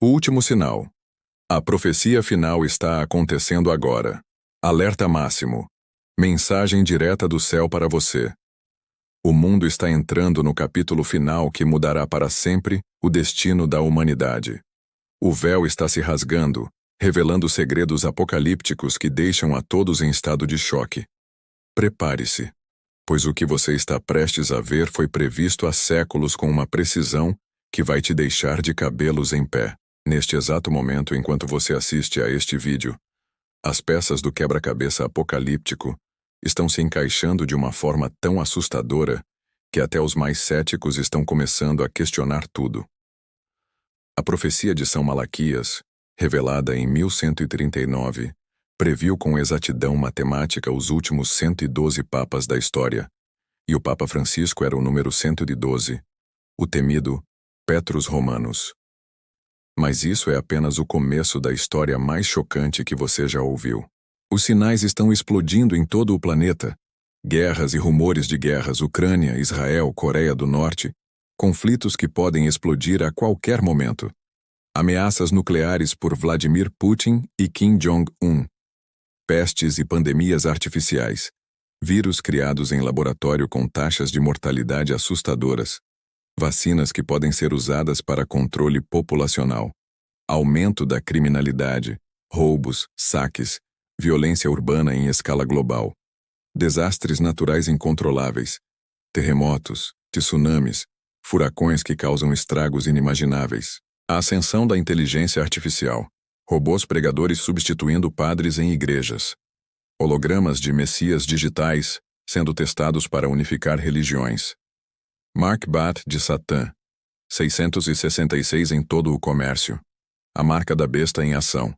O último sinal. A profecia final está acontecendo agora. Alerta máximo. Mensagem direta do céu para você. O mundo está entrando no capítulo final que mudará para sempre o destino da humanidade. O véu está se rasgando, revelando segredos apocalípticos que deixam a todos em estado de choque. Prepare-se, pois o que você está prestes a ver foi previsto há séculos com uma precisão que vai te deixar de cabelos em pé. Neste exato momento, enquanto você assiste a este vídeo, as peças do quebra-cabeça apocalíptico estão se encaixando de uma forma tão assustadora que até os mais céticos estão começando a questionar tudo. A profecia de São Malaquias, revelada em 1139, previu com exatidão matemática os últimos 112 papas da história, e o Papa Francisco era o número 112, o temido Petrus Romanus. Mas isso é apenas o começo da história mais chocante que você já ouviu. Os sinais estão explodindo em todo o planeta. Guerras e rumores de guerras, Ucrânia, Israel, Coreia do Norte, conflitos que podem explodir a qualquer momento. Ameaças nucleares por Vladimir Putin e Kim Jong-un. Pestes e pandemias artificiais. Vírus criados em laboratório com taxas de mortalidade assustadoras. Vacinas que podem ser usadas para controle populacional. Aumento da criminalidade, roubos, saques, violência urbana em escala global. Desastres naturais incontroláveis. Terremotos, tsunamis, furacões que causam estragos inimagináveis. A ascensão da inteligência artificial. Robôs pregadores substituindo padres em igrejas. Hologramas de messias digitais sendo testados para unificar religiões. Mark Bat de Satã. 666 em todo o comércio. A marca da besta em ação.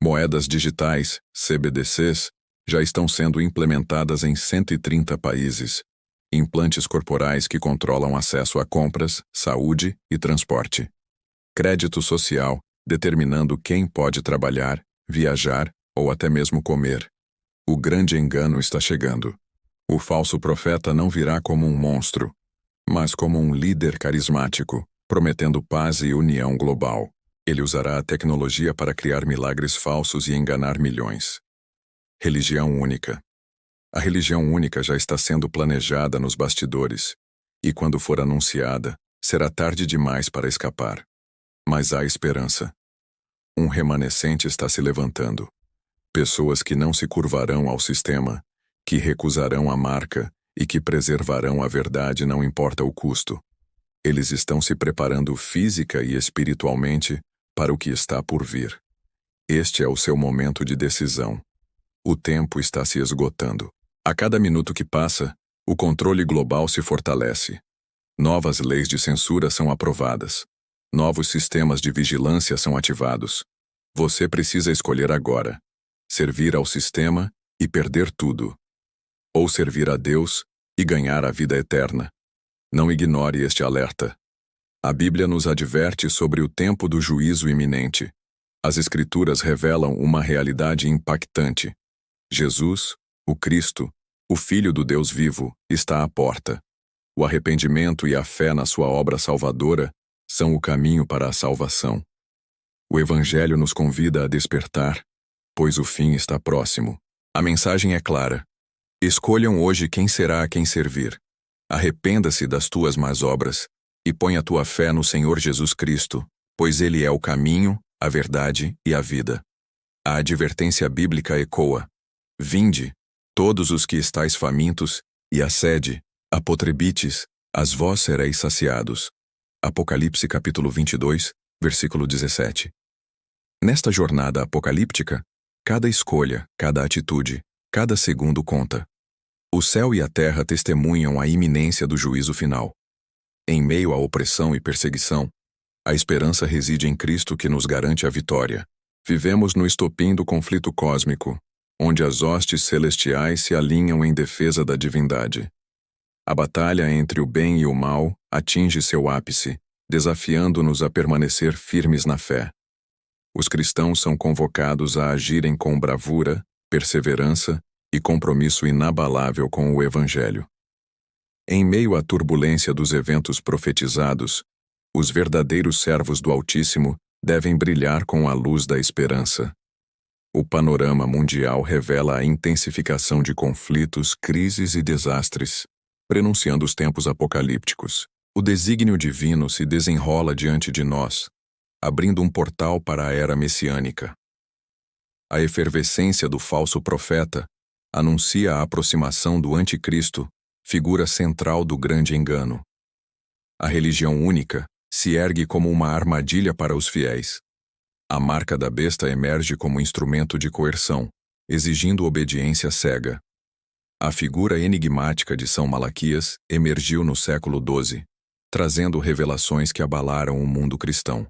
Moedas digitais, CBDCs, já estão sendo implementadas em 130 países. Implantes corporais que controlam acesso a compras, saúde e transporte. Crédito social, determinando quem pode trabalhar, viajar ou até mesmo comer. O grande engano está chegando. O falso profeta não virá como um monstro, mas como um líder carismático, prometendo paz e união global. Ele usará a tecnologia para criar milagres falsos e enganar milhões. Religião única. A religião única já está sendo planejada nos bastidores, e quando for anunciada, será tarde demais para escapar. Mas há esperança. Um remanescente está se levantando. Pessoas que não se curvarão ao sistema, que recusarão a marca e que preservarão a verdade não importa o custo. Eles estão se preparando física e espiritualmente para o que está por vir. Este é o seu momento de decisão. O tempo está se esgotando. A cada minuto que passa, o controle global se fortalece. Novas leis de censura são aprovadas. Novos sistemas de vigilância são ativados. Você precisa escolher agora: servir ao sistema e perder tudo, ou servir a Deus e ganhar a vida eterna. Não ignore este alerta. A Bíblia nos adverte sobre o tempo do juízo iminente. As Escrituras revelam uma realidade impactante. Jesus, o Cristo, o Filho do Deus vivo, está à porta. O arrependimento e a fé na sua obra salvadora são o caminho para a salvação. O Evangelho nos convida a despertar, pois o fim está próximo. A mensagem é clara. Escolham hoje quem será a quem servir. Arrependa-se das tuas más obras e põe a tua fé no Senhor Jesus Cristo, pois Ele é o caminho, a verdade e a vida. A advertência bíblica ecoa: Vinde, todos os que estáis famintos, e a sede, apotrebites, as vós sereis saciados. Apocalipse capítulo 22, versículo 17. Nesta jornada apocalíptica, cada escolha, cada atitude, cada segundo conta. O céu e a terra testemunham a iminência do juízo final. Em meio à opressão e perseguição, a esperança reside em Cristo que nos garante a vitória. Vivemos no estopim do conflito cósmico, onde as hostes celestiais se alinham em defesa da divindade. A batalha entre o bem e o mal atinge seu ápice, desafiando-nos a permanecer firmes na fé. Os cristãos são convocados a agirem com bravura, perseverança e compromisso inabalável com o Evangelho. Em meio à turbulência dos eventos profetizados, os verdadeiros servos do Altíssimo devem brilhar com a luz da esperança. O panorama mundial revela a intensificação de conflitos, crises e desastres, prenunciando os tempos apocalípticos. O desígnio divino se desenrola diante de nós, abrindo um portal para a era messiânica. A efervescência do falso profeta anuncia a aproximação do anticristo, figura central do grande engano. A religião única se ergue como uma armadilha para os fiéis. A marca da besta emerge como instrumento de coerção, exigindo obediência cega. A figura enigmática de São Malaquias emergiu no século XII, trazendo revelações que abalaram o mundo cristão.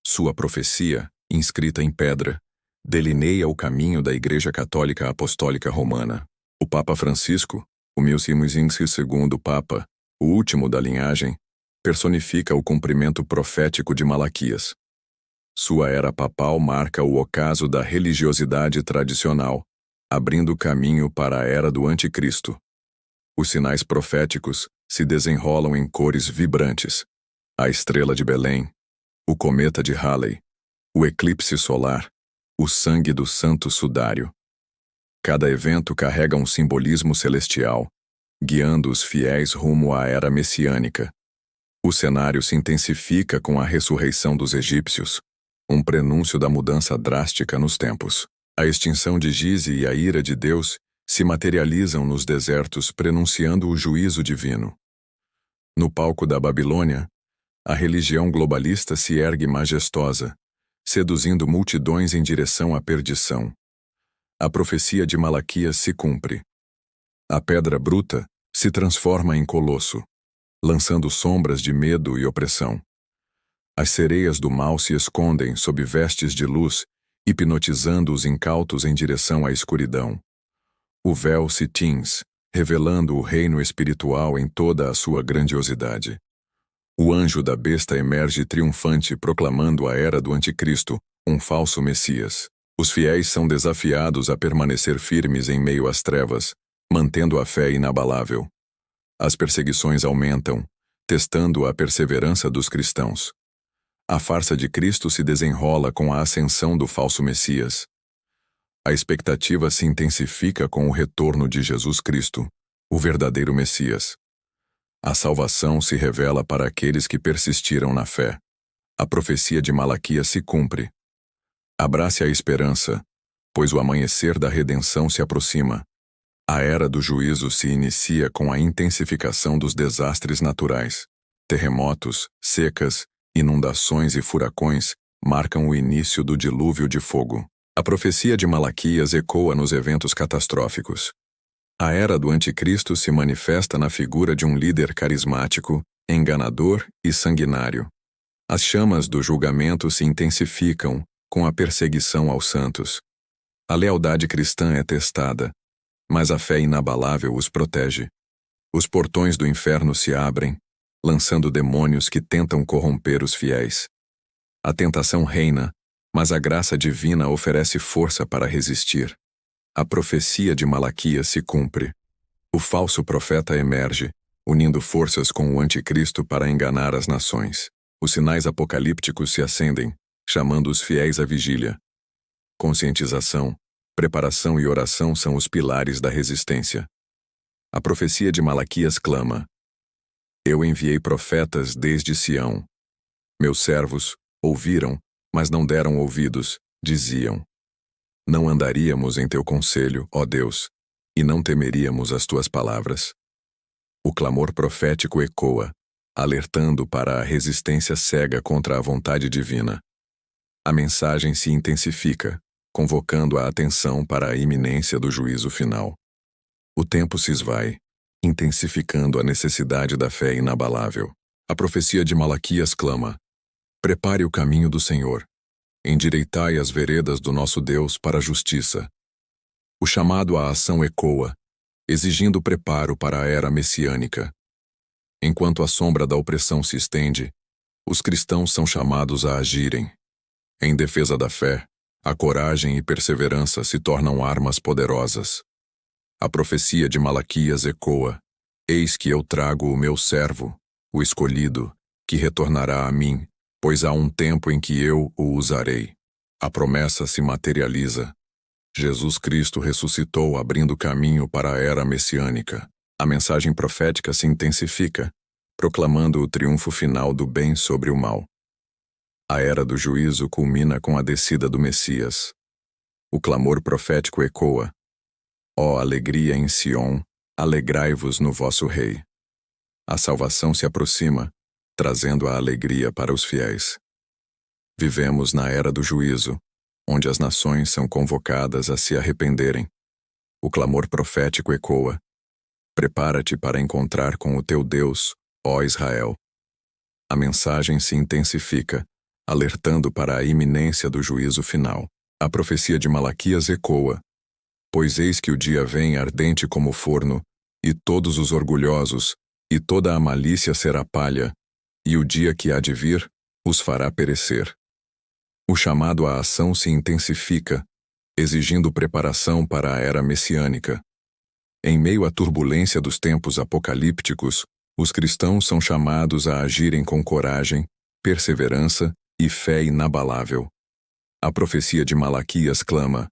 Sua profecia, inscrita em pedra, delineia o caminho da Igreja Católica Apostólica Romana. O Papa Francisco, o 12º Papa, o último da linhagem, personifica o cumprimento profético de Malaquias. Sua era papal marca o ocaso da religiosidade tradicional, abrindo caminho para a era do Anticristo. Os sinais proféticos se desenrolam em cores vibrantes: a estrela de Belém, o cometa de Halley, o eclipse solar, o sangue do santo sudário. Cada evento carrega um simbolismo celestial, guiando os fiéis rumo à era messiânica. O cenário se intensifica com a ressurreição dos egípcios, um prenúncio da mudança drástica nos tempos. A extinção de Gize e a ira de Deus se materializam nos desertos, prenunciando o juízo divino. No palco da Babilônia, a religião globalista se ergue majestosa, seduzindo multidões em direção à perdição. A profecia de Malaquias se cumpre. A pedra bruta se transforma em colosso, lançando sombras de medo e opressão. As sereias do mal se escondem sob vestes de luz, hipnotizando os incautos em direção à escuridão. O véu se tinge, revelando o reino espiritual em toda a sua grandiosidade. O anjo da besta emerge triunfante, proclamando a era do anticristo, um falso Messias. Os fiéis são desafiados a permanecer firmes em meio às trevas, mantendo a fé inabalável. As perseguições aumentam, testando a perseverança dos cristãos. A farsa de Cristo se desenrola com a ascensão do falso Messias. A expectativa se intensifica com o retorno de Jesus Cristo, o verdadeiro Messias. A salvação se revela para aqueles que persistiram na fé. A profecia de Malaquias se cumpre. Abrace a esperança, pois o amanhecer da redenção se aproxima. A era do juízo se inicia com a intensificação dos desastres naturais. Terremotos, secas, inundações e furacões marcam o início do dilúvio de fogo. A profecia de Malaquias ecoa nos eventos catastróficos. A era do anticristo se manifesta na figura de um líder carismático, enganador e sanguinário. As chamas do julgamento se intensificam com a perseguição aos santos. A lealdade cristã é testada, mas a fé inabalável os protege. Os portões do inferno se abrem, lançando demônios que tentam corromper os fiéis. A tentação reina, mas a graça divina oferece força para resistir. A profecia de Malaquias se cumpre. O falso profeta emerge, unindo forças com o anticristo para enganar as nações. Os sinais apocalípticos se acendem, chamando os fiéis à vigília. Conscientização, preparação e oração são os pilares da resistência. A profecia de Malaquias clama: Eu enviei profetas desde Sião. Meus servos ouviram, mas não deram ouvidos, diziam: Não andaríamos em teu conselho, ó Deus, e não temeríamos as tuas palavras. O clamor profético ecoa, alertando para a resistência cega contra a vontade divina. A mensagem se intensifica, convocando a atenção para a iminência do juízo final. O tempo se esvai, intensificando a necessidade da fé inabalável. A profecia de Malaquias clama: Prepare o caminho do Senhor. Endireitai as veredas do nosso Deus para a justiça. O chamado à ação ecoa, exigindo preparo para a era messiânica. Enquanto a sombra da opressão se estende, os cristãos são chamados a agirem. Em defesa da fé, a coragem e perseverança se tornam armas poderosas. A profecia de Malaquias ecoa: Eis que eu trago o meu servo, o escolhido, que retornará a mim, pois há um tempo em que eu o usarei. A promessa se materializa. Jesus Cristo ressuscitou, abrindo caminho para a era messiânica. A mensagem profética se intensifica, proclamando o triunfo final do bem sobre o mal. A era do juízo culmina com a descida do Messias. O clamor profético ecoa: ó alegria em Sião, alegrai-vos no vosso Rei. A salvação se aproxima, trazendo a alegria para os fiéis. Vivemos na era do juízo, onde as nações são convocadas a se arrependerem. O clamor profético ecoa: prepara-te para encontrar com o teu Deus, ó Israel. A mensagem se intensifica, alertando para a iminência do juízo final. A profecia de Malaquias ecoa: pois eis que o dia vem ardente como forno, e todos os orgulhosos, e toda a malícia será palha, e o dia que há de vir os fará perecer. O chamado à ação se intensifica, exigindo preparação para a era messiânica. Em meio à turbulência dos tempos apocalípticos, os cristãos são chamados a agirem com coragem, perseverança e fé inabalável. A profecia de Malaquias clama: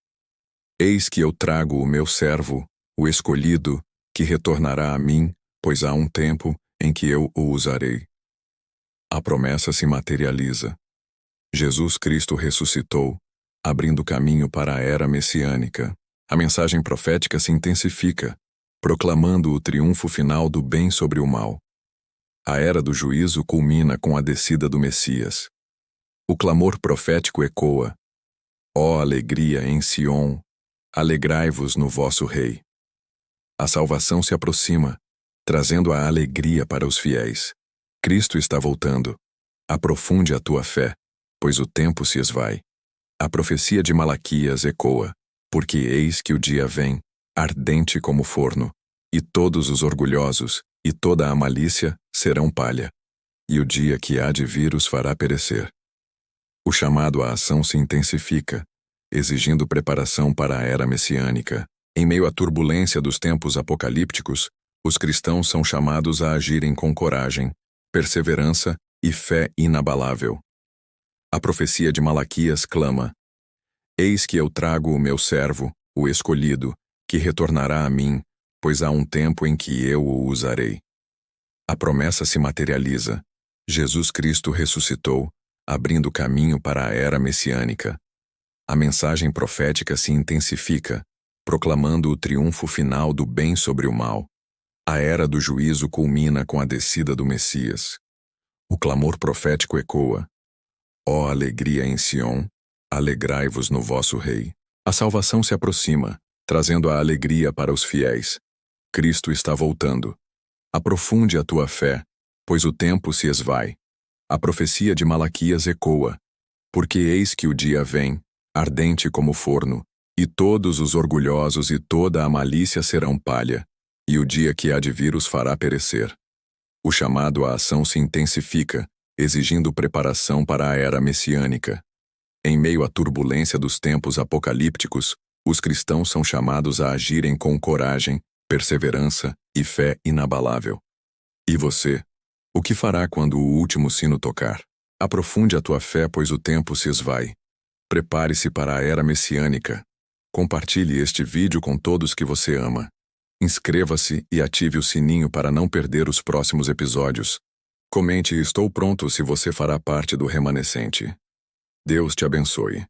eis que eu trago o meu servo, o escolhido, que retornará a mim, pois há um tempo em que eu o usarei. A promessa se materializa. Jesus Cristo ressuscitou, abrindo caminho para a era messiânica. A mensagem profética se intensifica, proclamando o triunfo final do bem sobre o mal. A era do juízo culmina com a descida do Messias. O clamor profético ecoa: ó alegria em Sião, alegrai-vos no vosso Rei. A salvação se aproxima, trazendo a alegria para os fiéis. Cristo está voltando. Aprofunde a tua fé, pois o tempo se esvai. A profecia de Malaquias ecoa: porque eis que o dia vem, ardente como forno, e todos os orgulhosos, e toda a malícia, serão palha, e o dia que há de vir os fará perecer. O chamado à ação se intensifica, exigindo preparação para a era messiânica. Em meio à turbulência dos tempos apocalípticos, os cristãos são chamados a agirem com coragem, perseverança e fé inabalável. A profecia de Malaquias clama: eis que eu trago o meu servo, o escolhido, que retornará a mim, pois há um tempo em que eu o usarei. A promessa se materializa. Jesus Cristo ressuscitou, abrindo caminho para a era messiânica. A mensagem profética se intensifica, proclamando o triunfo final do bem sobre o mal. A era do juízo culmina com a descida do Messias. O clamor profético ecoa: ó alegria em Sião, alegrai-vos no vosso Rei. A salvação se aproxima, trazendo a alegria para os fiéis. Cristo está voltando. Aprofunde a tua fé, pois o tempo se esvai. A profecia de Malaquias ecoa: porque eis que o dia vem, ardente como forno, e todos os orgulhosos e toda a malícia serão palha, e o dia que há de vir os fará perecer. O chamado à ação se intensifica, exigindo preparação para a era messiânica. Em meio à turbulência dos tempos apocalípticos, os cristãos são chamados a agirem com coragem, perseverança e fé inabalável. E você? O que fará quando o último sino tocar? Aprofunde a tua fé, pois o tempo se esvai. Prepare-se para a era messiânica. Compartilhe este vídeo com todos que você ama. Inscreva-se e ative o sininho para não perder os próximos episódios. Comente "Estou pronto" se você fará parte do remanescente. Deus te abençoe.